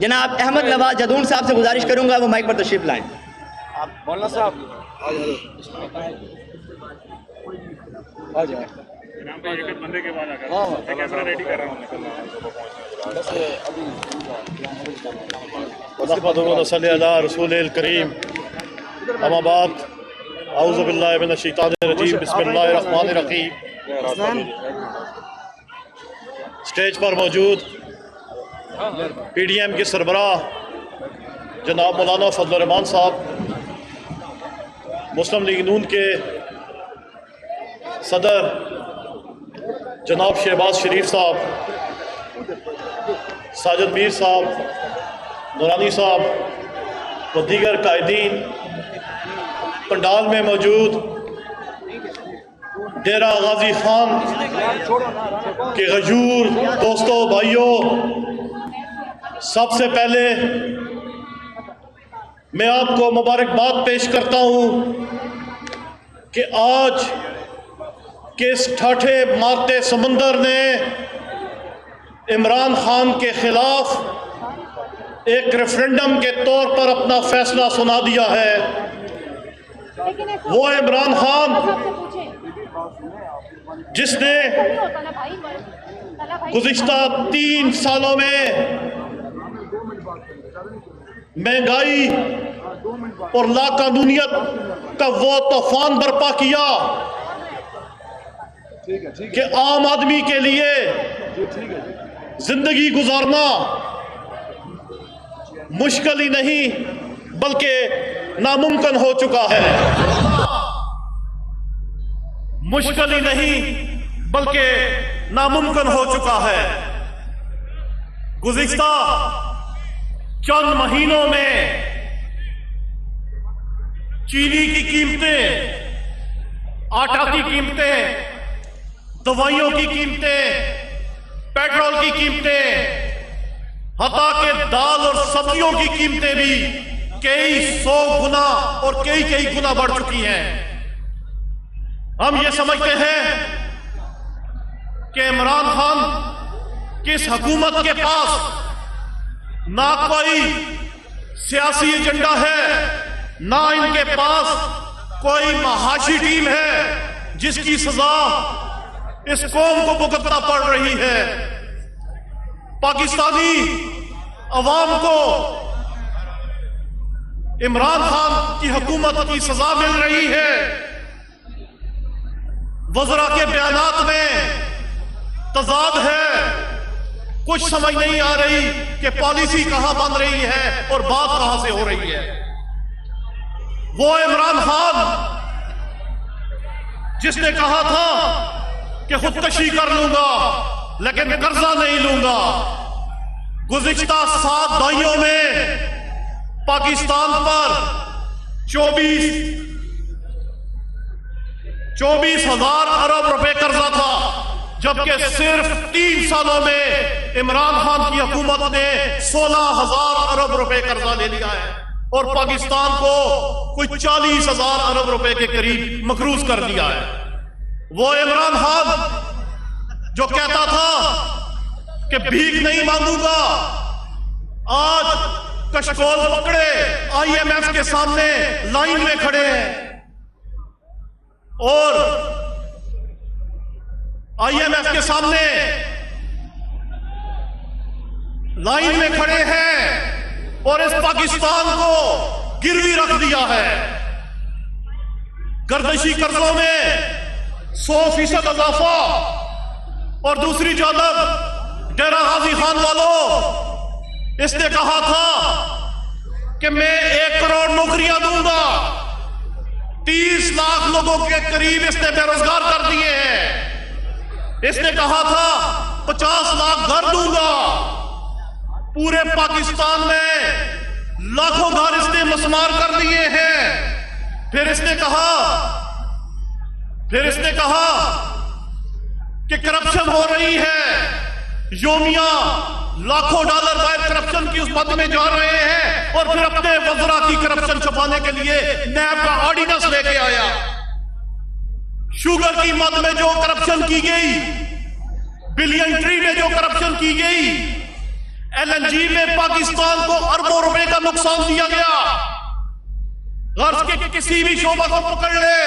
जनाब अहमद नवाज जदून साहब से गुजारिश करूंगा वो माइक पर तशरीफ लाएं। आप मौलाना साहब आ जाए। बंदे के बाद कैमरा रेडी कर रहा हूँ रसूल करीम अमाबाद औज़ु बिल्लाहि मिनश शैतानिर रजीम बिस्मिल्लाहिर रहमानिर रहीम। स्टेज पर मौजूद PDM के सरबराह जनाब मौलाना फजल रहमान साहब, मुस्लिम लीग नून के सदर जनाब शहबाज शरीफ साहब, साजिद मीर साहब, नूरानी साहब व दीगर कायदीन, पंडाल में मौजूद डेरा गाजी खान के गजूर दोस्तों भाइयों, सबसे पहले मैं आपको मुबारकबाद पेश करता हूं कि आज के इस ठाठे मारते समंदर ने इमरान खान के खिलाफ एक रेफरेंडम के तौर पर अपना फैसला सुना दिया है। वो इमरान खान जिसने गुज़िश्ता 3 सालों में महंगाई और लाकानूनियत का वो तूफान बर्पा किया कि आम आदमी के लिए जिंदगी गुजारना मुश्किल ही नहीं बल्कि नामुमकिन हो चुका है। मुश्किल ही नहीं बल्कि नामुमकिन हो चुका है। गुज़िश्ता चंद महीनों में चीनी की कीमतें, आटा की कीमतें, दवाइयों की कीमतें, पेट्रोल की कीमतें, हत्ता के दाल और सब्जियों की कीमतें भी कई 100 गुना और कई गुना बढ़ चुकी हैं। हम ये समझते हैं कि इमरान खान किस हुकूमत के पास ना कोई सियासी एजेंडा है, ना इनके पास कोई महाशी टीम है जिसकी सजा इस कौम को भुगतना पड़ रही है। पाकिस्तानी अवाम को इमरान खान की हुकूमत की सजा मिल रही है। वज़रा के बयानात में तजाद है, कुछ समझ नहीं आ रही कि पॉलिसी कहां बन रही है और बात कहां से हो रही है। वो इमरान खान जिसने कहा था कि खुदकशी कर लूंगा लेकिन कर्जा नहीं लूंगा, गुज़िश्ता 7 दहाइयों में पाकिस्तान पर 24,000 अरब रुपए कर्जा था, जबकि सिर्फ 3 सालों में इमरान खान की हुकूमत ने 16,000 अरब रुपए कर्जा ले लिया है और पाकिस्तान को कुछ 40,000 अरब रुपए के करीब मकरूज कर दिया है। वो इमरान खान जो कहता था कि भीख नहीं मांगूंगा, आज कशकोल पकड़े IMF के सामने लाइन में खड़े हैं और IMF के सामने लाइन में खड़े हैं और इस पाकिस्तान को गिरवी रख दिया है। गर्दशी कर्जों में 100% इजाफा और दूसरी जानब डेरा गाजी खान वालों, इसने कहा था कि मैं 1 करोड़ नौकरियां दूंगा, 30 लाख लोगों के करीब इसने बेरोजगार कर दिए हैं। इसने कहा था 50 लाख घर दूंगा, पूरे पाकिस्तान में लाखों घर इसने मसमार कर दिए हैं। फिर इसने कहा कि करप्शन हो रही है, योमिया लाखों डॉलर बाहर करप्शन की उस मद में जा रहे हैं और फिर अपने वज़रा की करप्शन छुपाने के लिए नैब का ऑर्डिनेंस लेके आया। शुगर की मद में जो करप्शन की गई, बिलियन ट्री में जो करप्शन की गई, LNG में पाकिस्तान को अरबों रुपए का नुकसान दिया गया। गर्ज के किसी भी शोबा को पकड़ ले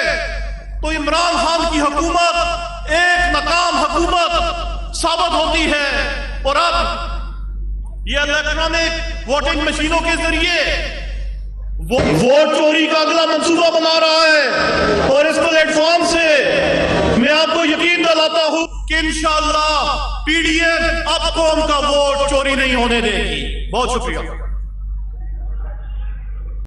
तो इमरान खान की हुकूमत एक नाकाम हुकूमत साबित होती है। और अब ये इलेक्ट्रॉनिक वोटिंग मशीनों के जरिए वोट चोरी का अगला मंसूबा बना रहा है। और इस प्लेटफॉर्म से मैं आपको यकीन दिलाता हूं कि इंशाअल्लाह PDM अब कौम का वोट चोरी नहीं होने देगी। बहुत शुक्रिया।